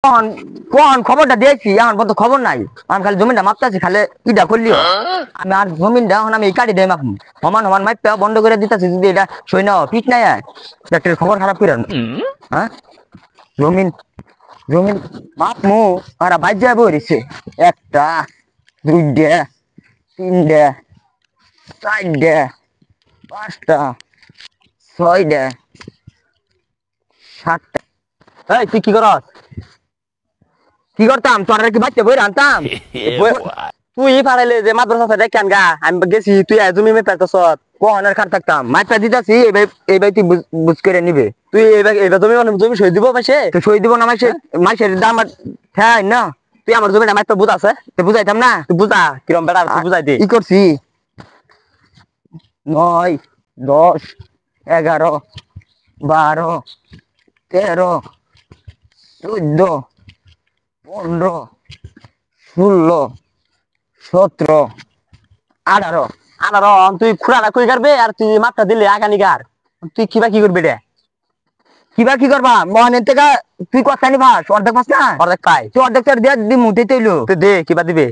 কোন কোন খবরটা দিয়েছি এখন পর্যন্ত খবর নাই। আমি খালি জমিনটা মাপতাছি, খালি ইটা করলিও আমি আর জমিনটা এখন আমি কাটি দেয় মাপ সমান সমান মাপটা বন্ধ করে দিতেছি। যদি এটা সই না পিট নাই একটা খবর খারাপ করে হ্যাঁ জমিন জমিন মাপ মু আর বাইর যাবো রেছে একটা দুইটা তিনটা চারটা পাঁচটা ছয়টা সাতটা। এই তুই কি করস? কি করতাম তোর কি বাচ্চা বই রানতাম? তুই পারাইলে যে মাদ্রাসা দেখেন গা আমি গেছি তুই জমি মেপে কোহনের খান থাকতাম মাইপা দিতাছি এই ভাই তুই বুঝ করে নিবে। তুই এবার জমি জমি সই দিব পাশে তো সই দিব না মাসে মাসের দাম হ্যাঁ না তুই আমার জমিটা মাইপে বুঝ আছে তো বুঝাইতাম না। তুই বুঝা কিরম বেড়া বুঝাই দে ই করছি 9 10 11 12 13 14 15 16 17 18 আনার তুই খুড়াটা কই করবে আর তুই মাপটা দিলে আগানি গার তুই কিবা কি করবি রে কিবা কি করবা মনের থেকে তুই কথা নি ভাস অর্ধেক পাস না অর্ধেক পাই তুই অর্ধেক তোর দিয়ে দি মুঠে তৈলো তুই দে কিবা দিবে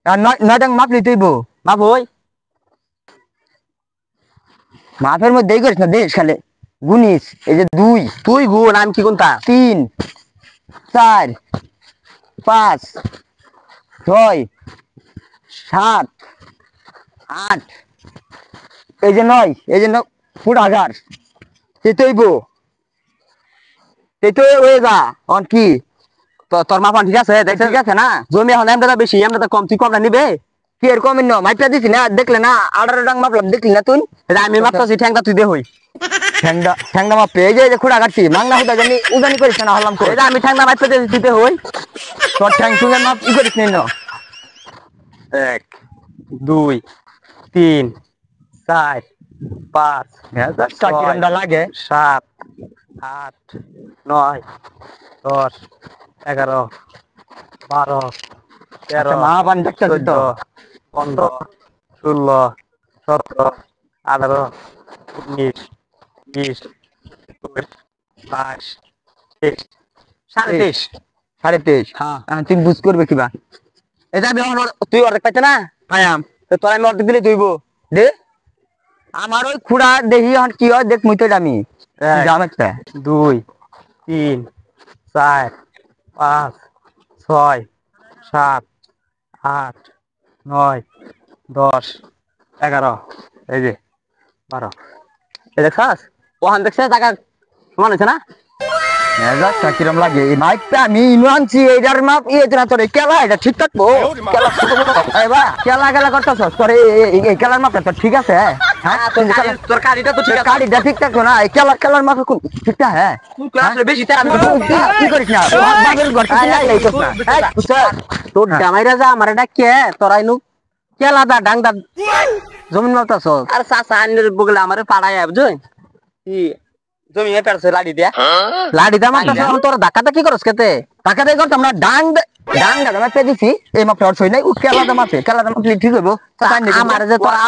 আর 9 মাপলি তুইব মাপ ওই মাপের মধ্যে করিস না দেশ খালে গুনিস এই যে 2 তুই গুণ আমি কি কোনটা 3 4 5 6 7 8 এই যে 9 এই যে ফুট হাজার তেতইব তেতই হয়ে যা অন কি তোর মাপান ঠিক আছে দেখছিস ঠিক আছে না? জমি এখন আমরা বেশি আমরা কম তুই কমটা নিবে কি এর কম ন মাইপটা দিছি না দেখলে না 18 ডাং মাপলাম দেখলি না তুই আমি মাপতাছি ঠ্যাংটা তুই দে হই ঠ্যাংটা মাপে এই যে খুঁড়া কাটছি মাংনা হুদা জানি উজানি করিস না হলাম করে আমি ঠ্যাংটা মাপতে দিতে হই তোর ঠ্যাং চুলের মাপ ই করিস না 1 2 3 4 5 কিরমটা লাগে 7 8 9 10 11 12 13 মাপান দেখতেছি তো 15 16 17 18 19 20 22 23 23.5 23.5 হ্যাঁ তুই বুঝ করবে কিবা এটা তুই অর্ধেক পাইতে না পায়াম তো তোর আমি অর্ধেক দিলে তুইব দে আমার ওই খুঁড়া দেখি এখন কি হয় দেখ মুই তো আমি জাম একটা 2 3 4 5 6 7 8 9 10 11 এই যে 12 এই দেখছাস ওখান দেখছিস টাকা সমান হয়েছে না মেজাজটা কিরম লাগে এই মাইকটা আমি ইনু আনছি এইটার মাপ এটা তোর কেলা এটা ঠিক থাকবো কেলা কেলা কেলা করতেছ তোর এই কেলার মাপটা তোর ঠিক আছে হ্যাঁ তোর গাড়িটা তো ঠিক আছে গাড়িটা ঠিক থাকবো না এই কেলার মাপ কোন ঠিকঠাক হ্যাঁ আসলে বেশি টাকা কি করিস না বাবের ঘর থেকে নাই লাইছস না তোর জামাইরা যা আমার এটা কে তোরাই নু কেলা দা ডাং দা জমিন মাপতাছ আর চাচা আইনের বগলে আমারে পাড়ায় বুঝছই কি জমি পেড়ছে লাড়ি দিয়া লাড়ি দা মাপতাছ তোর ধাক্কাটা কি করছ কেতে টাকা দেই করতাম না ডাং মাপে দিছি এই মাপটা অর্থই নাই ও কেলাটা মাপলে ঠিক হইব আমার যে তোরা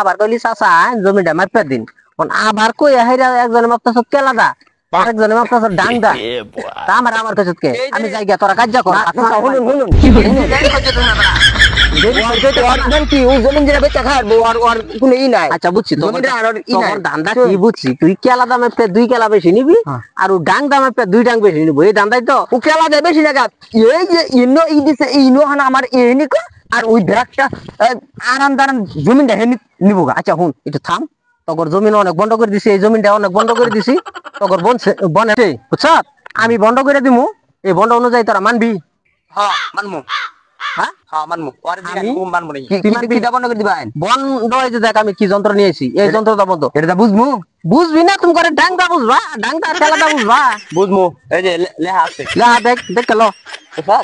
আবার কইলি চাচা জমিটা মাপে দিন আবার কই হেরা একজনে মাপতাছ কেলাদা আরেকজনে মাপতাছ ডাং দা আমার আমার কাছে কে আমি যাই গিয়া তোরা কাজ কর শুনুন কি ও জমিন যেটা বেচা খাবো আর কোনো ই নাই। আচ্ছা বুঝছি তোমার ধান্দা কি বুঝছি তুই কেলা দামে পে 2 কেলা বেশি নিবি আর ও ডাং দামে পে 2 ডাং বেশি নিবি এই ধান্দাই তো ও কেলা দেবে বেশি টাকা এই যে ইনো ই দিছে ইনো হানা আমার এনি কো আর ওই ব্যাগটা আরাম দারাম জমিনটা হেনি নিব। আচ্ছা হুন একটু থাম তগর জমিন অনেক বন্ধ করে দিছি এই জমিনটা অনেক বন্ধ করে দিছি তগর বনে বুঝছ আমি বন্ধ করে দিমু এই বন্ধ অনুযায়ী তোরা মানবি হ্যাঁ মানমু হ্যাঁ হ্যাঁ মানমু আমি মানমু না তুই মানবি কিটা বন্ধ করে দিবেন বন্ধ এই যে দেখ আমি কি যন্ত্র নিয়েছি এই যন্ত্রটা বন্ধ এটা বুঝমু বুঝবি না তুমি করে ডাংটা বুঝবা ডাংটা খেলাটা বুঝবা বুঝমু এই যে লেহা আছে লা দেখ দেখ কেলো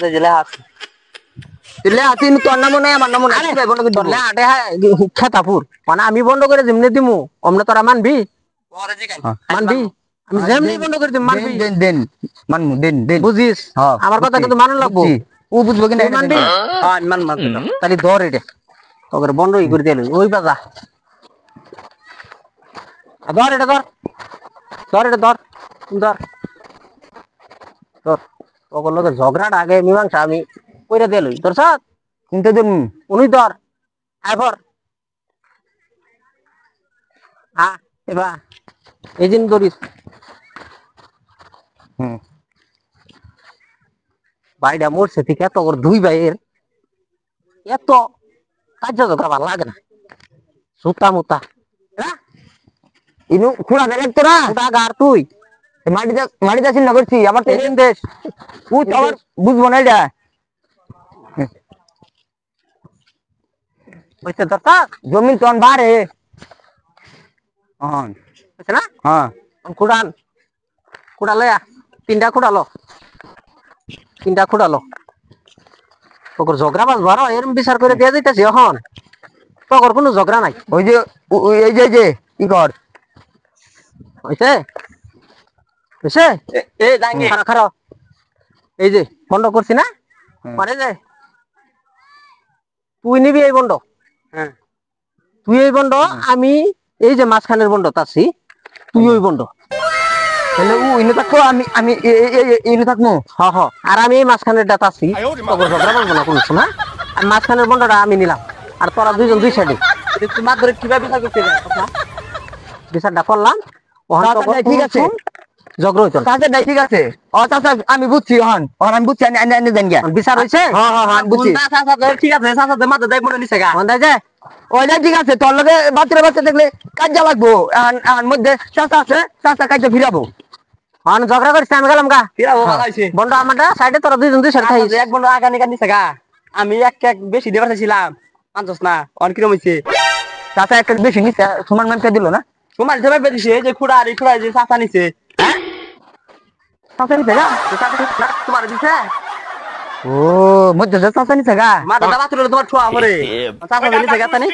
এই যে লেহা আছে লেহা তিন তোর নাম নাই আমার নাম নাই বন্ধ করে তোর লে আটে খেতাপুর মানে আমি বন্ধ করে যেমনি দিমু অমনে তোরা মানবি মানবি আমি যেমনি বন্ধ করে দিম মানবি দেন মানমু দেন বুঝিস আমার কথা কিন্তু মানন লাগবো ও বুঝবো কিনা মানবি হ্যাঁ মান তাহলে ধর এটা তোকে বন্ধই করে দিলে ওই বাজা ধর এটা ধর ধর এটা ধর ধর তোর ওগুলো লোকের ঝগড়াটা আগে মীমাংসা আমি কইরা দিয়ে লই তোর সাথ কোনটা দেবো উনি ধর আইফর হ্যাঁ এবার এই জিন ধরিস হুম ভাইটা মরছে ঠিক এত করে দুই ভাইয়ের এত কার্য ঝগড়া ভালো লাগে না সুতা মুতা ইনু খুড়া দেখ তোরা আর তুই মাটিতে চিন্তা করছি আবার তো এদিন দেশ আবার বুঝবো না এটা হইছে দরকার জমিন তখন বাড়ে হইছে না হ্যাঁ কুড়ান কুড়ালে তিনটা কুড়ালো তোর ঝগড়া বাজ ভরো এরম বিচার করে দিয়ে যাইতেছি এখন তোর কোনো ঝগড়া নাই ওই যে এই যে কি কর হইছে হইছে খারাপ এই যে বন্ধ করছি না মানে যে তুই নিবি এই বন্ধ হ্যাঁ তুই এই বন্ধ আমি এই যে মাঝখানের বন্ধ তাছি তুই ওই বন্ধ তাহলে ইনু থাকবো আমি ইনু থাকবো আর আমি এই মাঝখানের ডাটা আছি তোর ঝগড়া বলবো না কোনো সময় আর মাঝখানের বন্ধটা আমি নিলাম আর তোরা দুইজন দুই সাইডে তোমার ধরে কিভাবে বিচার করতে বিচারটা করলাম ঠিক আছে ঝগড়া হইতো চাচা ঠিক আছে ও চাচা আমি বুঝছি আমি বুঝছি আনি দেন গিয়া বিচার হয়েছে হ্যাঁ বুঝছি ঠিক আছে চাচা মাথা দেখ মনে নিছে গা মনে যায় ওইটা ঠিক আছে তোর লগে বাচ্চা দেখলে কাজা লাগবো মধ্যে চাচা আছে চাচা কাজে ফিরাবো ঝগড়া করছে আমি গেলাম গা বন্ধ আমার সাইডে তোরা দুইজন দুই সাইড খাইছে এক বন্ধু আগানি কান্দিছে গা আমি এক বেশি দেবার চাইছিলাম পাঁচশ না অন কিরম হইছে চাচা একটা বেশি নিচ্ছে সমান ম্যামকে দিল না তোমার হিসেবে বেরিয়েছে এই যে খুড়া আর এই খুড়া যে চাচা নিছে চাচা নিচ্ছে গা তোমার দিছে ও মধ্যে চাচা নিচ্ছে গা মাথা দাবা তুলে তোমার ছোয়া পরে চাচা নিছে গা তানি